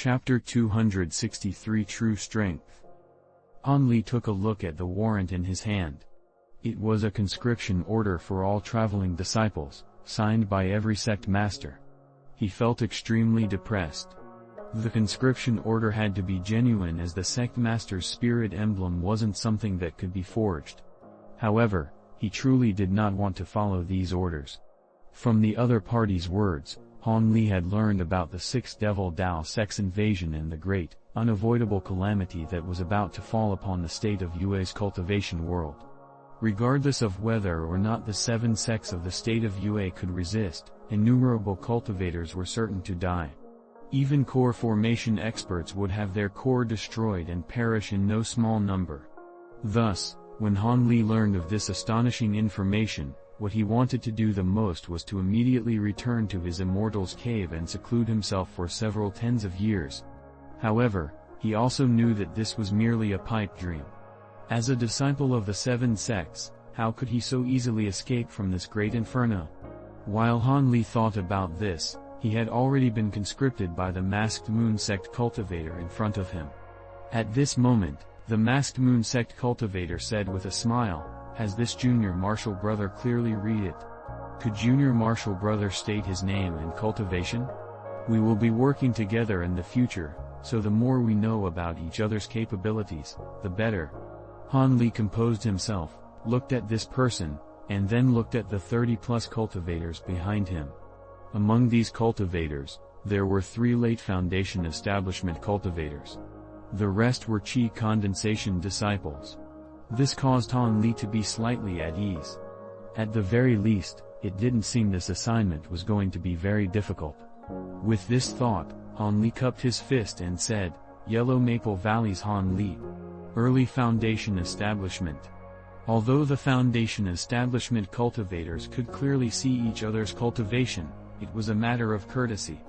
Chapter 263 True Strength. Han Li took a look at the warrant in his hand. It was a conscription order for all traveling disciples, signed by every sect master. He felt extremely depressed. The conscription order had to be genuine, as the sect master's spirit emblem wasn't something that could be forged. However, he truly did not want to follow these orders. From the other party's words, Han Li had learned about the Six Devil Dao sect's invasion and the great, unavoidable calamity that was about to fall upon the state of Yue's cultivation world. Regardless of whether or not the 7 sects of the state of Yue could resist, innumerable cultivators were certain to die. Even core formation experts would have their core destroyed and perish in no small number. Thus, when Han Li learned of this astonishing information, what he wanted to do the most was to immediately return to his Immortal's cave and seclude himself for several tens of years. However, he also knew that this was merely a pipe dream. As a disciple of the 7 sects, how could he so easily escape from this great inferno? While Han Li thought about this, he had already been conscripted by the Masked Moon sect cultivator in front of him. At this moment, the Masked Moon sect cultivator said with a smile, "Has this junior martial brother clearly read it? Could junior martial brother state his name and cultivation? We will be working together in the future, so the more we know about each other's capabilities, the better." Han Li composed himself, looked at this person, and then looked at the 30-plus cultivators behind him. Among these cultivators, there were 3 late Foundation establishment cultivators. The rest were Qi condensation disciples. This caused Han Li to be slightly at ease. At the very least, it didn't seem this assignment was going to be very difficult. With this thought, Han Li cupped his fist and said, "Yellow Maple Valley's Han Li. Early Foundation Establishment." Although the Foundation Establishment cultivators could clearly see each other's cultivation, it was a matter of courtesy.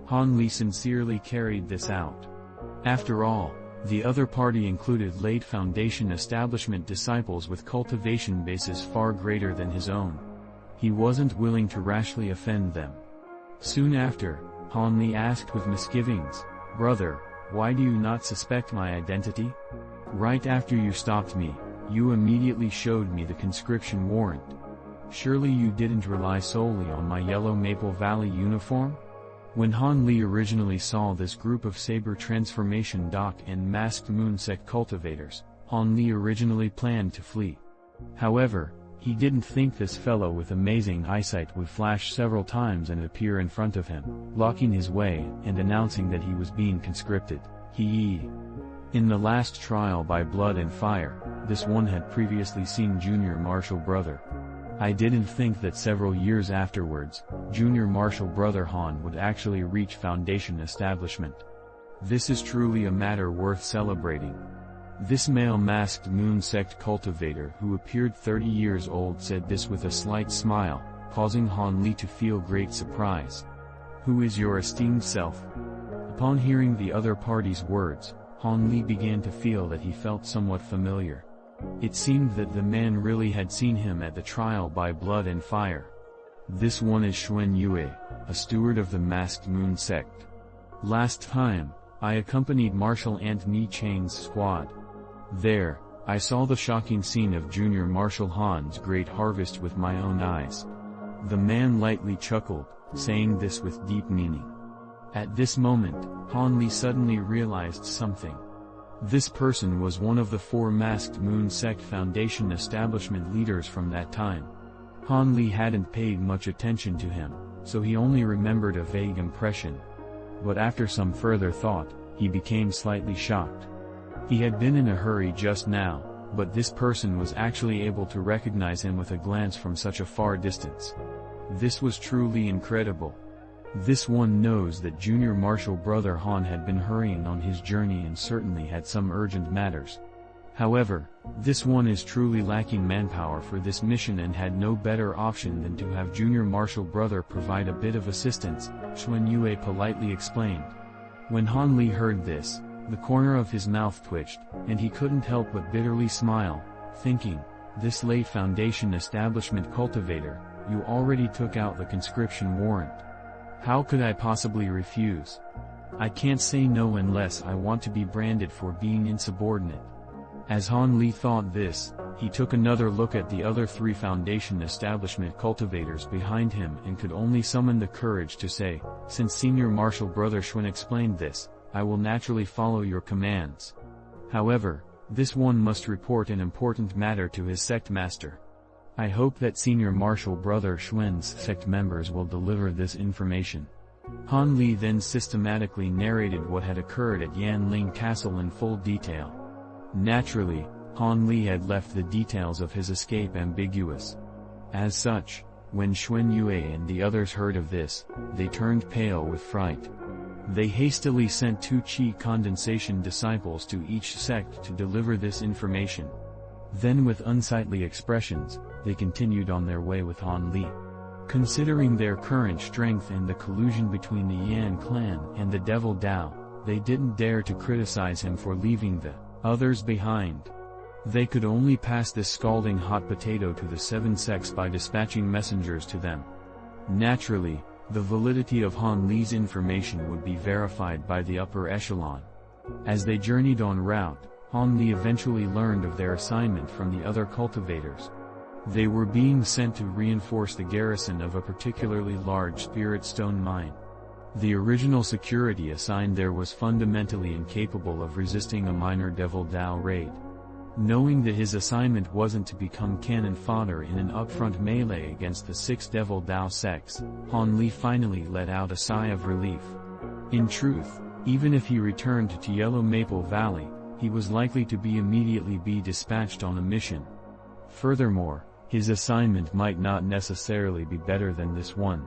Han Li sincerely carried this out. After all, the other party included late Foundation Establishment disciples with cultivation bases far greater than his own. He wasn't willing to rashly offend them. Soon after, Han Li asked with misgivings, "Brother, why do you not suspect my identity? Right after you stopped me, you immediately showed me the conscription warrant. Surely you didn't rely solely on my Yellow Maple Valley uniform?" When Han Li originally saw this group of Saber Transformation Doc and Masked Moon sect cultivators, Han Li originally planned to flee. However, he didn't think this fellow with amazing eyesight would flash several times and appear in front of him, blocking his way and announcing that he was being conscripted. In the last trial by blood and fire, this one had previously seen Junior Martial Brother. I didn't think that several years afterwards, Junior Martial Brother Han would actually reach Foundation Establishment. This is truly a matter worth celebrating. This male Masked Moon sect cultivator who appeared 30 years old said this with a slight smile, causing Han Li to feel great surprise. "Who is your esteemed self?" Upon hearing the other party's words, Han Li began to feel that he felt somewhat familiar. It seemed that the man really had seen him at the trial by blood and fire. "This one is Xuan Yue, a steward of the Masked Moon sect. Last time, I accompanied Marshal Ant Ni Chang's squad. There, I saw the shocking scene of Junior Marshal Han's great harvest with my own eyes." The man lightly chuckled, saying this with deep meaning. At this moment, Han Li suddenly realized something. This person was one of the 4 Masked Moon sect Foundation Establishment leaders from that time. Han Li hadn't paid much attention to him, so he only remembered a vague impression. But after some further thought, he became slightly shocked. He had been in a hurry just now, but this person was actually able to recognize him with a glance from such a far distance. This was truly incredible. This one knows that Junior Martial Brother Han had been hurrying on his journey and certainly had some urgent matters. However, this one is truly lacking manpower for this mission and had no better option than to have Junior Martial Brother provide a bit of assistance, Xuan Yue politely explained. When Han Li heard this, the corner of his mouth twitched, and he couldn't help but bitterly smile, thinking, "This late Foundation Establishment cultivator, you already took out the conscription warrant. How could I possibly refuse?" I can't say no unless I want to be branded for being insubordinate. As Han Li thought this, he took another look at the other 3 Foundation establishment cultivators behind him and could only summon the courage to say, "Since Senior Marshal Brother Xuan explained this, I will naturally follow your commands. However, this one must report an important matter to his sect master. I hope that Senior Marshal Brother Xuan's sect members will deliver this information." Han Li then systematically narrated what had occurred at Yanling Castle in full detail. Naturally, Han Li had left the details of his escape ambiguous. As such, when Xuan Yue and the others heard of this, they turned pale with fright. They hastily sent 2 Qi condensation disciples to each sect to deliver this information. Then with unsightly expressions, they continued on their way with Han Li. Considering their current strength and the collusion between the Yan clan and the Devil Dao, they didn't dare to criticize him for leaving the others behind. They could only pass this scalding hot potato to the 7 sects by dispatching messengers to them. Naturally, the validity of Han Li's information would be verified by the upper echelon. As they journeyed en route, Han Li eventually learned of their assignment from the other cultivators. They were being sent to reinforce the garrison of a particularly large spirit stone mine. The original security assigned there was fundamentally incapable of resisting a minor Devil Dao raid. Knowing that his assignment wasn't to become cannon fodder in an upfront melee against the 6 Devil Dao sects, Han Li finally let out a sigh of relief. In truth, even if he returned to Yellow Maple Valley, he was likely to be immediately dispatched on a mission. Furthermore, his assignment might not necessarily be better than this one.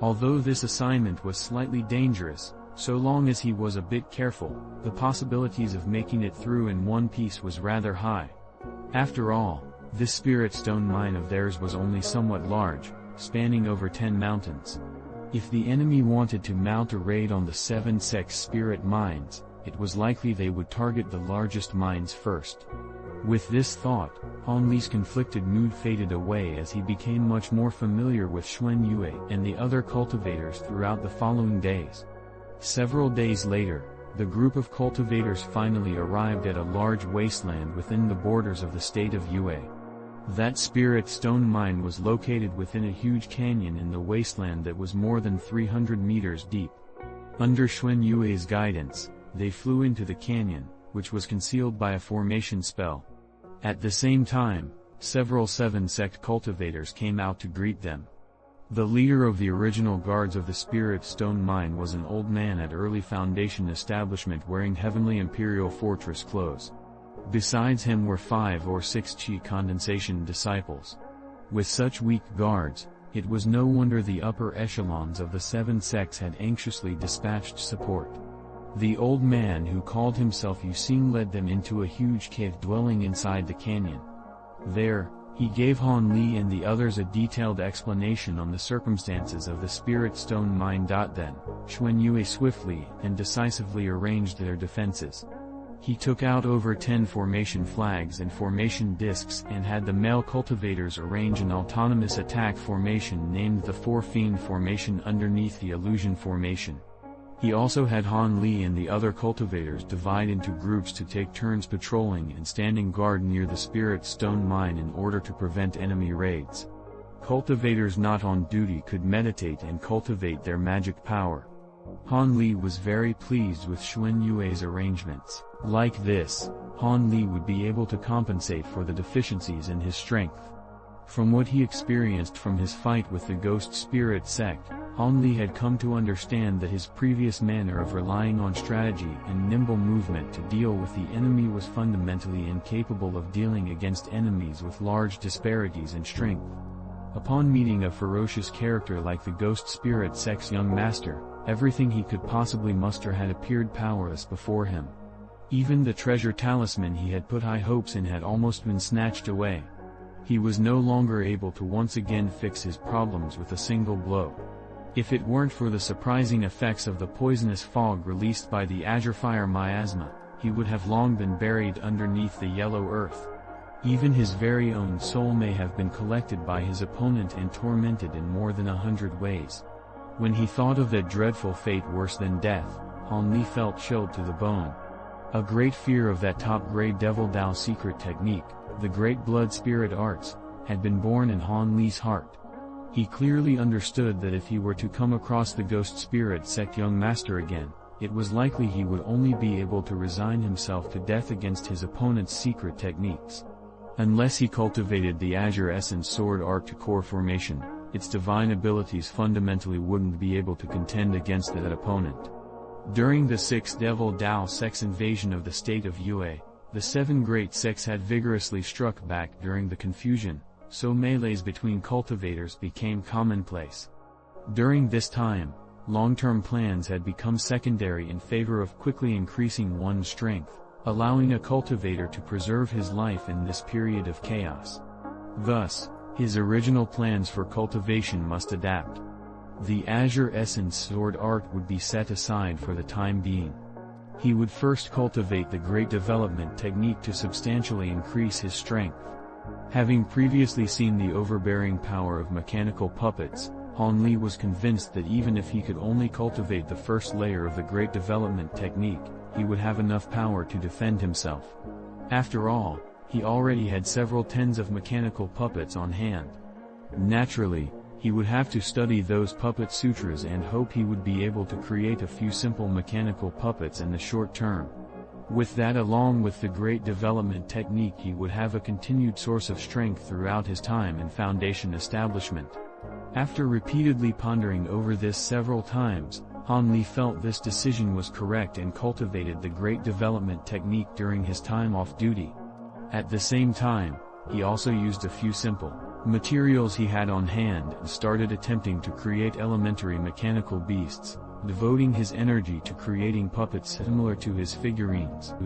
Although this assignment was slightly dangerous, so long as he was a bit careful, the possibilities of making it through in one piece was rather high. After all, this spirit stone mine of theirs was only somewhat large, spanning over 10 mountains. If the enemy wanted to mount a raid on the 7 sects' spirit mines, it was likely they would target the largest mines first. With this thought, Han Li's conflicted mood faded away as he became much more familiar with Xuan Yue and the other cultivators throughout the following days. Several days later, the group of cultivators finally arrived at a large wasteland within the borders of the state of Yue. That spirit stone mine was located within a huge canyon in the wasteland that was more than 300 meters deep. Under Xuan Yue's guidance, they flew into the canyon, which was concealed by a formation spell. At the same time, several 7 sect cultivators came out to greet them. The leader of the original guards of the Spirit Stone Mine was an old man at early Foundation establishment wearing Heavenly Imperial Fortress clothes. Besides him were 5 or 6 Qi condensation disciples. With such weak guards, it was no wonder the upper echelons of the 7 sects had anxiously dispatched support. The old man who called himself Yusing led them into a huge cave dwelling inside the canyon. There, he gave Han Li and the others a detailed explanation on the circumstances of the Spirit Stone Mine. Then, Xuan Yue swiftly and decisively arranged their defenses. He took out over 10 formation flags and formation discs and had the male cultivators arrange an autonomous attack formation named the Four Fiend Formation underneath the Illusion Formation. He also had Han Li and the other cultivators divide into groups to take turns patrolling and standing guard near the Spirit Stone Mine in order to prevent enemy raids. Cultivators not on duty could meditate and cultivate their magic power. Han Li was very pleased with Xuan Yue's arrangements. Like this, Han Li would be able to compensate for the deficiencies in his strength. From what he experienced from his fight with the Ghost Spirit sect, Han Li had come to understand that his previous manner of relying on strategy and nimble movement to deal with the enemy was fundamentally incapable of dealing against enemies with large disparities in strength. Upon meeting a ferocious character like the Ghost Spirit sect's young master, everything he could possibly muster had appeared powerless before him. Even the treasure talisman he had put high hopes in had almost been snatched away. He was no longer able to once again fix his problems with a single blow. If it weren't for the surprising effects of the poisonous fog released by the Azure Fire miasma, he would have long been buried underneath the yellow earth. Even his very own soul may have been collected by his opponent and tormented in more than 100 ways. When he thought of that dreadful fate worse than death, Han Li felt chilled to the bone. A great fear of that top-grade Devil Dao secret technique, the Great Blood Spirit Arts, had been born in Han Li's heart. He clearly understood that if he were to come across the Ghost Spirit Sect young master again, it was likely he would only be able to resign himself to death against his opponent's secret techniques. Unless he cultivated the Azure Essence Sword Art to core formation, its divine abilities fundamentally wouldn't be able to contend against that opponent. During the Sixth Devil Dao Sect's invasion of the state of Yue, the 7 great sects had vigorously struck back during the confusion, so melees between cultivators became commonplace. During this time, long-term plans had become secondary in favor of quickly increasing one's strength, allowing a cultivator to preserve his life in this period of chaos. Thus, his original plans for cultivation must adapt. The Azure Essence Sword Art would be set aside for the time being. He would first cultivate the Great Development Technique to substantially increase his strength. Having previously seen the overbearing power of mechanical puppets, Han Li was convinced that even if he could only cultivate the first layer of the Great Development Technique, he would have enough power to defend himself. After all, he already had several tens of mechanical puppets on hand. Naturally, he would have to study those puppet sutras and hope he would be able to create a few simple mechanical puppets in the short term. With that along with the Great Development Technique, he would have a continued source of strength throughout his time in Foundation establishment. After repeatedly pondering over this several times, Han Li felt this decision was correct and cultivated the Great Development Technique during his time off duty. At the same time, he also used a few simple materials he had on hand and started attempting to create elementary mechanical beasts, devoting his energy to creating puppets similar to his figurines.